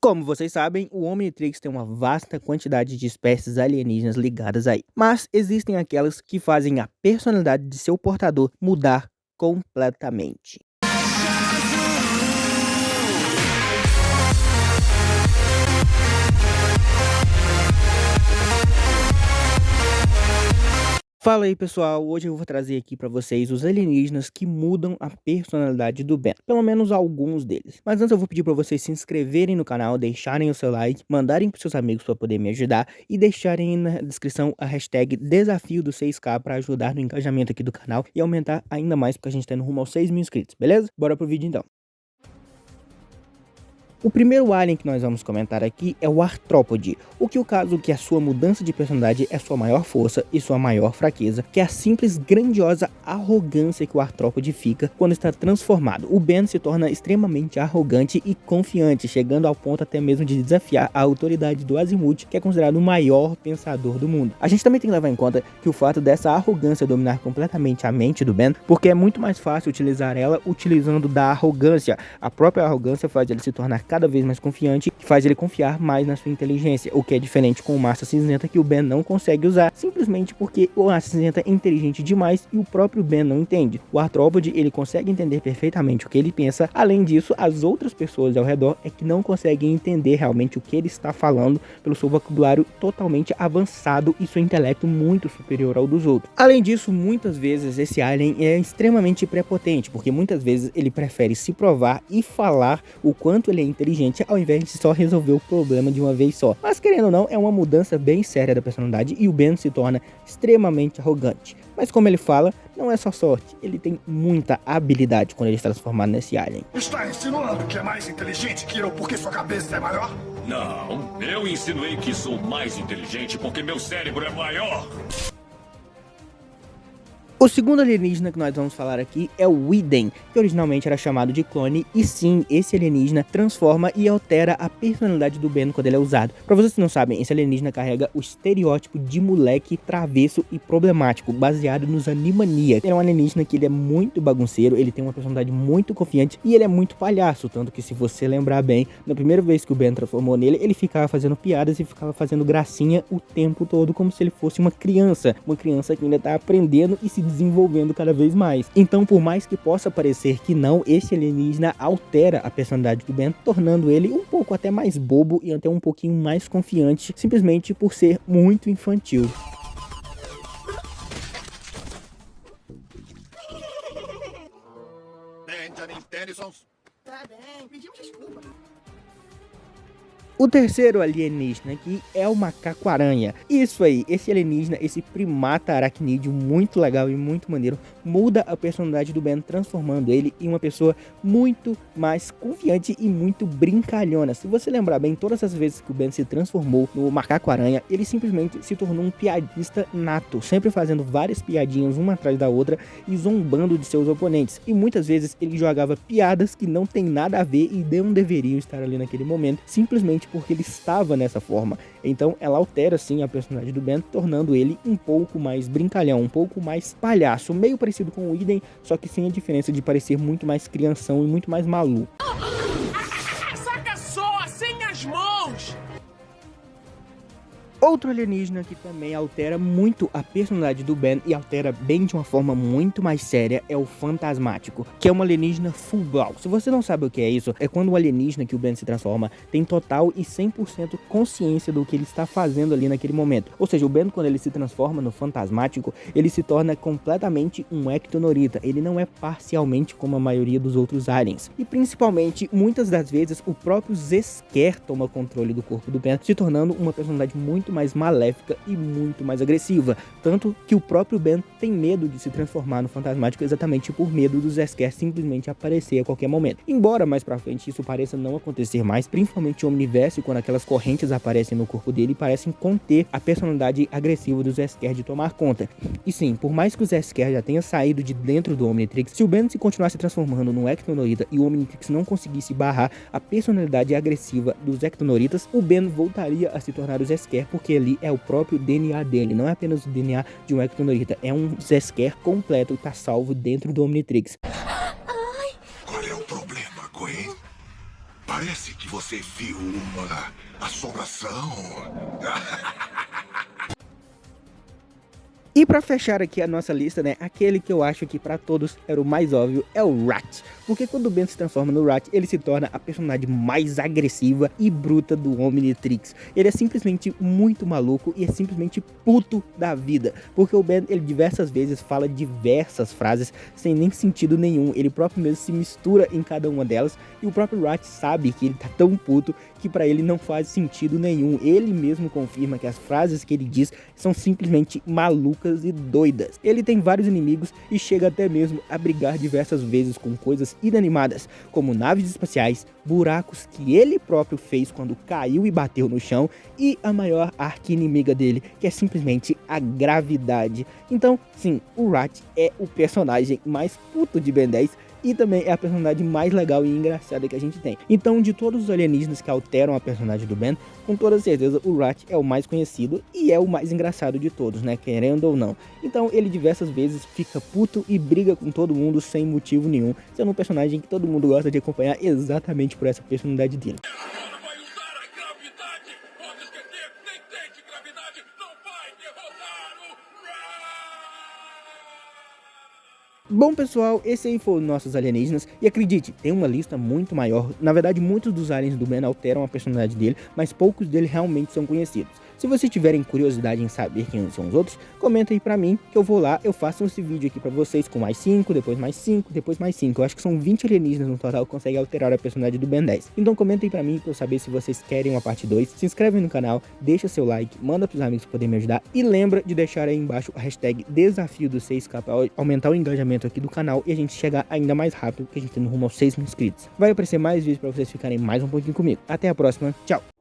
Como vocês sabem, o Omnitrix tem uma vasta quantidade de espécies alienígenas ligadas a ele, mas existem aquelas que fazem a personalidade de seu portador mudar completamente. Fala aí pessoal, hoje eu vou trazer aqui pra vocês os alienígenas que mudam a personalidade do Ben, pelo menos alguns deles. Mas antes eu vou pedir pra vocês se inscreverem no canal, deixarem o seu like, mandarem pros seus amigos pra poder me ajudar e deixarem na descrição a hashtag desafio do 6K pra ajudar no engajamento aqui do canal e aumentar ainda mais porque a gente tá indo rumo aos 6.000 inscritos, beleza? Bora pro vídeo então. O primeiro alien que nós vamos comentar aqui é o Artrópode, o que o caso que a sua mudança de personalidade é sua maior força e sua maior fraqueza, que é a simples grandiosa arrogância que o Artrópode fica quando está transformado. O Ben se torna extremamente arrogante e confiante, chegando ao ponto até mesmo de desafiar a autoridade do Azimuth, que é considerado o maior pensador do mundo. A gente também tem que levar em conta que o fato dessa arrogância dominar completamente a mente do Ben, porque é muito mais fácil utilizar ela utilizando da arrogância. A própria arrogância faz ele se tornar cada vez mais confiante, que faz ele confiar mais na sua inteligência, o que é diferente com o Massa Cinzenta, que o Ben não consegue usar, simplesmente porque o Massa Cinzenta é inteligente demais e o próprio Ben não entende. O Artrópode, ele consegue entender perfeitamente o que ele pensa, além disso, as outras pessoas ao redor é que não conseguem entender realmente o que ele está falando pelo seu vocabulário totalmente avançado e seu intelecto muito superior ao dos outros. Além disso, muitas vezes esse alien é extremamente prepotente, porque muitas vezes ele prefere se provar e falar o quanto ele é inteligente ao invés de só resolver o problema de uma vez só. Mas querendo ou não, é uma mudança bem séria da personalidade e o Ben se torna extremamente arrogante. Mas como ele fala, não é só sorte, ele tem muita habilidade quando ele está transformado nesse alien. Está insinuando que é mais inteligente que eu porque sua cabeça é maior? Não, eu insinuei que sou mais inteligente porque meu cérebro é maior. O segundo alienígena que nós vamos falar aqui é o Iden, que originalmente era chamado de clone, e sim, esse alienígena transforma e altera a personalidade do Ben quando ele é usado. Pra vocês que não sabem, esse alienígena carrega o estereótipo de moleque travesso e problemático, baseado nos Animaniacs. Ele é um alienígena que ele é muito bagunceiro, ele tem uma personalidade muito confiante e ele é muito palhaço, tanto que se você lembrar bem, na primeira vez que o Ben transformou nele, ele ficava fazendo piadas e ficava fazendo gracinha o tempo todo, como se ele fosse uma criança que ainda tá aprendendo e se desenvolvendo cada vez mais. Então, por mais que possa parecer que não, esse alienígena altera a personalidade do Ben, tornando ele um pouco até mais bobo e até um pouquinho mais confiante, simplesmente por ser muito infantil. Benjamin Tennyson. Tá bem, pedimos desculpa. O terceiro alienígena aqui é o macaco-aranha. Isso aí, esse alienígena, esse primata aracnídeo muito legal e muito maneiro, muda a personalidade do Ben, transformando ele em uma pessoa muito mais confiante e muito brincalhona. Se você lembrar bem, todas as vezes que o Ben se transformou no macaco-aranha, ele simplesmente se tornou um piadista nato, sempre fazendo várias piadinhas uma atrás da outra e zombando de seus oponentes. E muitas vezes ele jogava piadas que não tem nada a ver e não deveriam estar ali naquele momento, simplesmente porque ele estava nessa forma. Então ela altera sim a personalidade do Ben, tornando ele um pouco mais brincalhão, um pouco mais palhaço, meio parecido com o Iden, só que sem a diferença de parecer muito mais crianção e muito mais maluco. Saca só, sem as mãos! Outro alienígena que também altera muito a personalidade do Ben e altera bem de uma forma muito mais séria é o Fantasmático, que é um alienígena full blau. Se você não sabe o que é isso, é quando o alienígena que o Ben se transforma tem total e 100% consciência do que ele está fazendo ali naquele momento. Ou seja, o Ben, quando ele se transforma no Fantasmático, ele se torna completamente um Ectonorita. Ele não é parcialmente como a maioria dos outros aliens. E principalmente, muitas das vezes, o próprio Zesker toma controle do corpo do Ben, se tornando uma personalidade muito mais maléfica e muito mais agressiva, tanto que o próprio Ben tem medo de se transformar no Fantasmático exatamente por medo do Zesker simplesmente aparecer a qualquer momento. Embora mais pra frente isso pareça não acontecer mais, principalmente o Omniverse, quando aquelas correntes aparecem no corpo dele, parecem conter a personalidade agressiva do Zesker de tomar conta. E sim, por mais que o Zesker já tenha saído de dentro do Omnitrix, se o Ben se continuasse se transformando no Ectonorita e o Omnitrix não conseguisse barrar a personalidade agressiva dos Ectonoritas, o Ben voltaria a se tornar o Zesker, porque ali é o próprio DNA dele, não é apenas o DNA de um Ectonorita, é um Zesker completo, tá salvo dentro do Omnitrix. Qual é o problema, Gwen? Parece que que você viu uma assombração. E pra fechar aqui a nossa lista, né, aquele que eu acho que pra todos era o mais óbvio é o Rat. Porque quando o Ben se transforma no Rat, ele se torna a personagem mais agressiva e bruta do Omnitrix. Ele é simplesmente muito maluco e é simplesmente puto da vida. Porque o Ben, ele diversas vezes fala diversas frases sem nem sentido nenhum. Ele próprio mesmo se mistura em cada uma delas. E o próprio Rat sabe que ele tá tão puto que pra ele não faz sentido nenhum. Ele mesmo confirma que as frases que ele diz são simplesmente malucas e doidas. Ele tem vários inimigos e chega até mesmo a brigar diversas vezes com coisas inanimadas, como naves espaciais, buracos que ele próprio fez quando caiu e bateu no chão, e a maior arqui-inimiga dele, que é simplesmente a gravidade. Então, sim, o Rat é o personagem mais puto de Ben 10, e também é a personagem mais legal e engraçada que a gente tem. Então, de todos os alienígenas que alteram a personagem do Ben, com toda certeza o Rat é o mais conhecido e é o mais engraçado de todos, né, querendo ou não. Então ele diversas vezes fica puto e briga com todo mundo sem motivo nenhum, sendo um personagem que todo mundo gosta de acompanhar exatamente por essa personalidade dele. Bom pessoal, esse aí foi os nossos alienígenas, e acredite, tem uma lista muito maior. Na verdade, muitos dos aliens do Ben alteram a personalidade dele, mas poucos dele realmente são conhecidos. Se vocês tiverem curiosidade em saber quem são os outros, comenta aí pra mim, que eu vou lá, eu faço esse vídeo aqui pra vocês com mais 5, depois mais 5, depois mais 5. Eu acho que são 20 alienígenas no total que conseguem alterar a personalidade do Ben 10. Então comenta aí pra mim, pra eu saber se vocês querem uma parte 2. Se inscreve no canal, deixa seu like, manda pros amigos poderem me ajudar. E lembra de deixar aí embaixo a hashtag desafio dos 6K pra aumentar o engajamento aqui do canal e a gente chegar ainda mais rápido, que a gente tá no rumo aos 6 mil inscritos. Vai aparecer mais vídeos pra vocês ficarem mais um pouquinho comigo. Até a próxima, tchau!